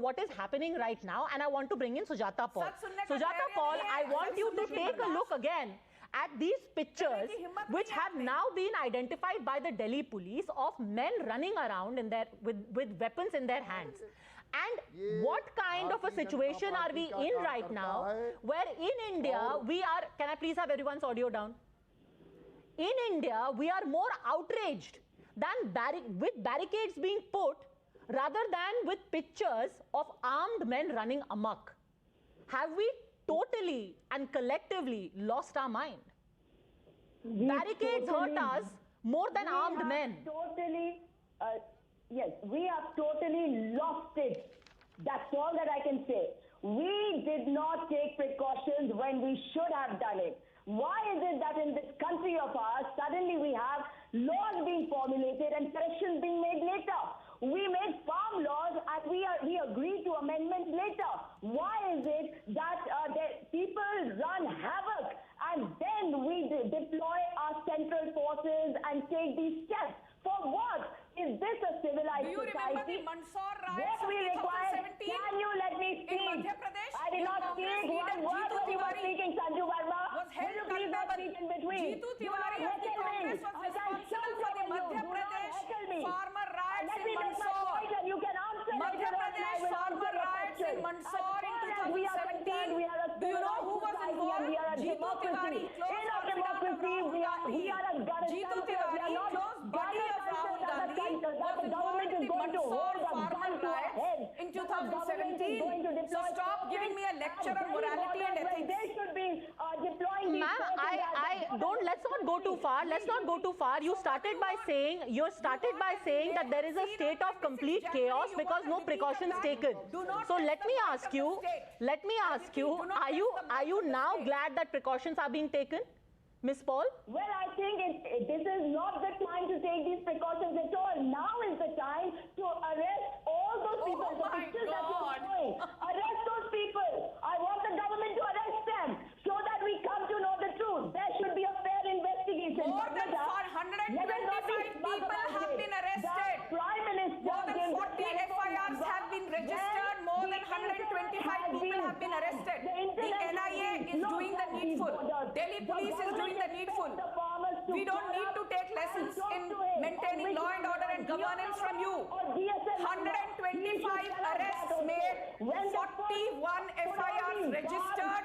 what is happening right now, and I want to bring in Sujata Paul. Sujata Paul, I want you to take a look again at these pictures which have now been identified by the Delhi police of men running around in their with weapons in their hands. And what kind of a situation are we in right now, where in India we are, can I please have everyone's audio down? In India, we are more outraged than with barricades being put rather than with pictures of armed men running amok. Have we totally and collectively lost our mind? Barricades hurt us more than armed men. Yes, we have totally lost it. That's all that I can say. We did not take precautions when we should have done it. Why is it that in this country of ours, suddenly we have laws being formulated and corrections being made later? We made farm laws and we agreed to amendments later. Why is it that people run havoc and then we deploy our central forces and take these steps? For what? Is this a civilized society? Do you remember the Mandsaur riots What we require? Can you let me speak? I did not speak one word when you were speaking, Sanju Verma. Will you please not speak in between? Jeetu Tiwari of the Congress was responsible for the Madhya Pradesh farmer riots in Mandsaur. You can answer Madhya Pradesh farmer riots in Mandsaur in 2017. Do you know who was involved? Jeetu Tiwari closed hospital of Rahul Gandhi. Jeetu Tiwari closed body of Rahul Gandhi was involved in the Mandsaur farmer riots in 2017. So stop giving me a lecture on morality and ethics. They should be deploying these Ma'am, I don't, let's not go too far. Let's not go too far. You started by saying that there is a state of complete chaos because no precautions taken. So let me ask you, are you now glad that precautions are being taken? Ms. Paul? Well, I think this is not the time to take these precautions at all. Now is the time to arrest all those people. Oh my God. Arrest those people. I want the government to arrest them so that we come to know the truth. There should be a fair investigation. More than 125 people have been arrested. Prime Minister More than 40 FIRs have been registered. More than 125 people have been arrested. The NIA is doing the needful. Delhi police is doing the needful. We don't need to take lessons in maintaining law and order and governance from you. 125 arrests made, 41 FIRs registered.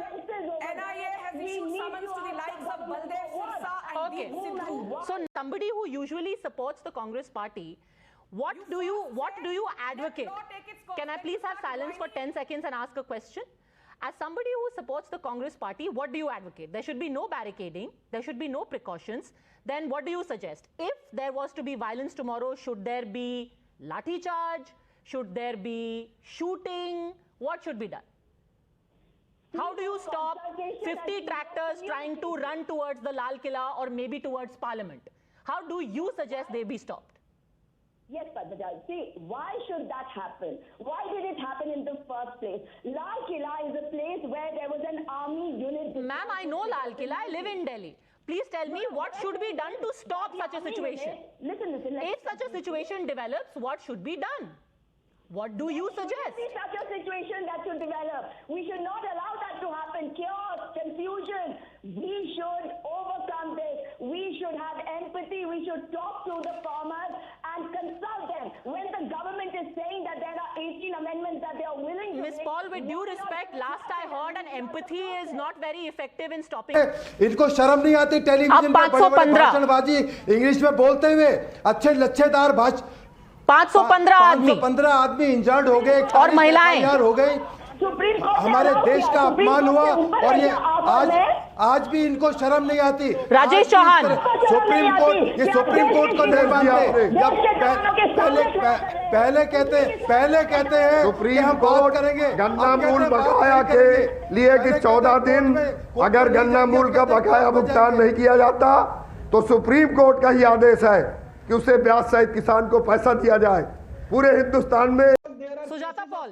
NIA has issued summons to the likes of Baldev Sirsa and Deep Sidhu. So somebody who usually supports the Congress party, what do you advocate? Can I please have silence for 10 seconds and ask a question? As somebody who supports the Congress party, what do you advocate? There should be no barricading, there should be no precautions. Then what do you suggest? If there was to be violence tomorrow, should there be lathi charge? Should there be shooting? What should be done? How do you stop 50 tractors trying to run towards the Lal Killa or maybe towards Parliament? How do you suggest they be stopped? Yes, Padmaja. See, why should that happen? Why did it happen in the first place? Lal Killa is a place where there was an army unit. Ma'am, I know Lal Killa. I live in Delhi. Please tell me what should be done to stop such a situation. Listen. If such a situation develops, what should be done? What do you suggest? There should be such a situation that should develop. We should not allow that to happen. Chaos, confusion. We should overcome this. We should have empathy. We should talk to the farmers and consult them. When the government is saying that there are 18 amendments that they are willing to Ms. Paul, with due respect, last I heard, an empathy is not very effective in stopping. इनको शर्म नहीं आती television पे बड़े-बड़े भाषणबाजी English में बोलते हुए अच्छे लच्छेदार भाषण 515 आदमी इंजर्ड हो गए और महिलाएं हो गए हमारे देश का अपमान हुआ और ये आज भी इनको शर्म नहीं आती राजेश चौहान सुप्रीम कोर्ट को नहीं मानते जब पहले कहते हैं सुप्रीम कोर्ट करेंगे गन्ना मूल बकाया के लिए कि 14 दिन अगर गन्ना मूल का बकाया भुगतान नहीं किया जाता तो सुप्रीम कोर्ट का ही आदेश है कि उसे ब्याज सहित किसान को पैसा दिया जाए पूरे हिंदुस्तान में Sujata Paul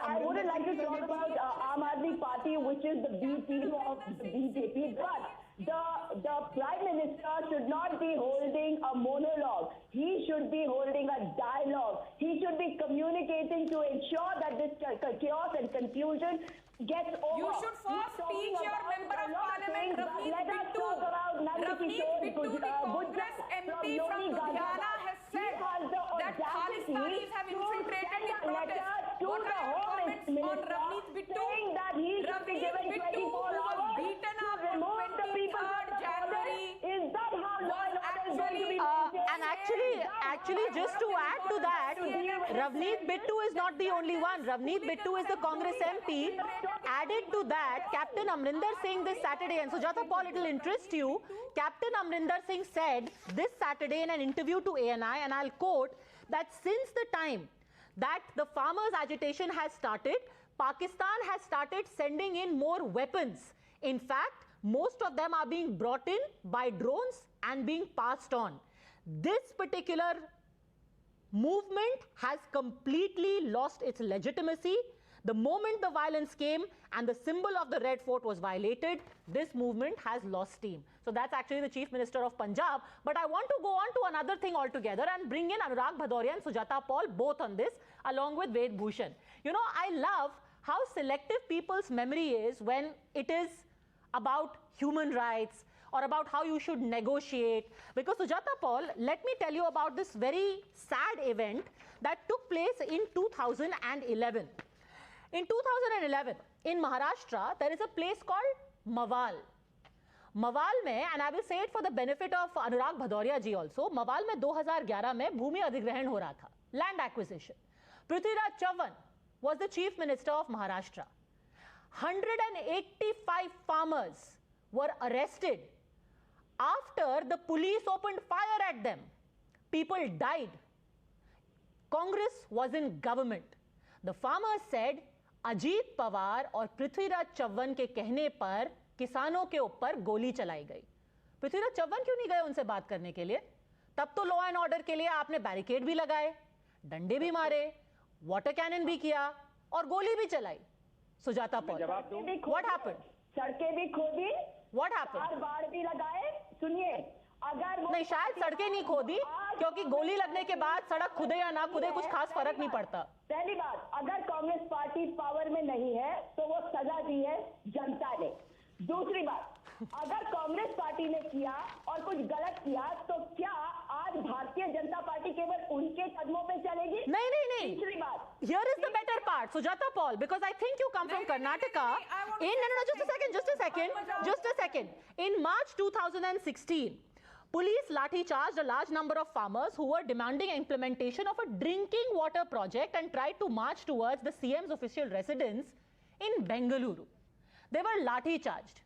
I wouldn't like to talk about Aam Aadmi Party, which is the B team of the BJP, but the Prime Minister should not be holding a monologue. He should be holding a dialogue. He should be communicating to ensure that this chaos and confusion gets over. You should first teach your member of parliament, Ravneet Bittu. Ravneet Bittu, the Congress MP from Ludhiana, has said that Khalistanis have infiltrated the protest. What are your comments on Ravneet Bittu? Saying that he should be given 24 hours beaten up to remove the people from the January. Is that how law and order is going to be maintained? And actually, just to add to that, Ravneet Bittu is not the only one. Ravneet Bittu is the Congress MP. Added to that, Captain Amrinder Singh this Saturday, and Sujata Paul, it will interest you, Captain Amrinder Singh said this Saturday in an interview to ANI, and I'll quote, that since the time that the farmers' agitation has started, Pakistan has started sending in more weapons. In fact, most of them are being brought in by drones and being passed on. This particular movement has completely lost its legitimacy. The moment the violence came and the symbol of the Red Fort was violated, this movement has lost steam. So that's actually the Chief Minister of Punjab. But I want to go on to another thing altogether and bring in Anurag Bhadoria and Sujata Paul both on this, along with Ved Bhushan. You know, I love how selective people's memory is when it is about human rights or about how you should negotiate. Because Sujata Paul, let me tell you about this very sad event that took place in 2011. In 2011, in Maharashtra, there is a place called Mawal. Mawal mein, and I will say it for the benefit of Anurag Bhadoria ji also, Mawal mein 2011 mein bhumi adhigrahan ho raha tha, land acquisition. Prithviraj Chavan was the Chief Minister of Maharashtra. 185 farmers were arrested after the police opened fire at them. People died. Congress was in government. The farmers said, Ajit Pawar और पृथ्वीराज चव्हाण के कहने पर किसानों के ऊपर गोली चलाई गई। पृथ्वीराज चव्हाण क्यों नहीं गए उनसे बात करने के लिए? तब तो लॉ एंड ऑर्डर के लिए आपने बैरिकेड भी लगाए, डंडे भी मारे, वाटर कैनन भी किया और गोली भी चलाई। Sujata Paul, what happened? सड़कें भी खोदी, व्हाट हैपेंड? बाड़ भी लगाए। सुनिए, अगर नहीं, शायद सड़कें नहीं खोदी क्योंकि गोली लगने के बाद सड़क खुदे या ना खुदे कुछ खास फर्क नहीं पड़ता। पहली बात, अगर कांग्रेस पार्टी पावर में नहीं है तो वो सजा दी है जनता ने। दूसरी बात, अगर कांग्रेस पार्टी ने किया और कुछ गलत किया तो क्या आज भारतीय जनता पार्टी केवल उनके कदमों पे चलेगी? नहीं नहीं नहीं। तीसरी बात, here is the better part, Sujata Paul, because I think you come from Karnataka. No, just a second. In March 2016, police lathi charged a large number of farmers who were demanding implementation of a drinking water project and tried to march towards the CM's official residence in Bengaluru. They were लाठी charged,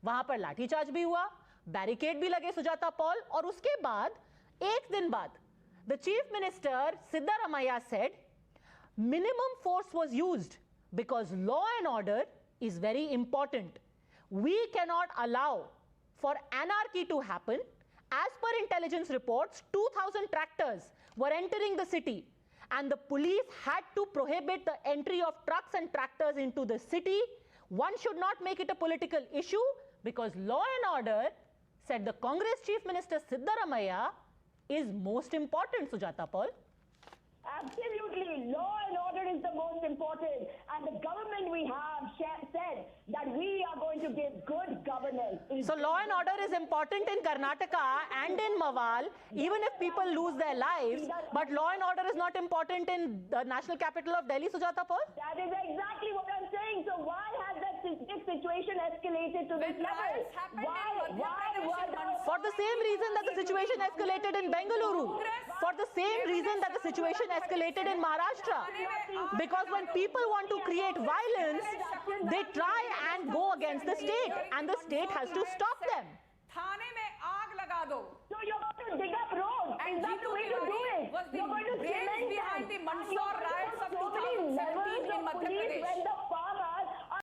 वहां पर लाठी charge भी हुआ, barricade भी लगे Sujata Paul, और उसके बाद एक दिन बाद the chief minister Siddaramaiah said minimum force was used because law and order is very important. We cannot allow for anarchy to happen. As per intelligence reports, 2,000 tractors were entering the city and the police had to prohibit the entry of trucks and tractors into the city. One should not make it a political issue because law and order, said the Congress Chief Minister Siddaramaiah, is most important, Sujata Paul. Absolutely, law and order is the most important, and the government we have said that we are going to give good governance. So law and order is important in Karnataka and in Mawal, even if people lose their lives, but law and order is not important in the national capital of Delhi, Sujata Paul? That is exactly what I'm saying. So why has this situation escalated to this level? For the same reason that the situation escalated in Bengaluru. For the same reason that the situation escalated in Maharashtra. Because when people want to create violence, they try and go against the state, and the state has to stop them. थाने में आग लगा दो. So you're going to dig up roads. And Is that the way to do it? Was the brains behind the Mandsaur riots of 2017 in Madhya Pradesh. When the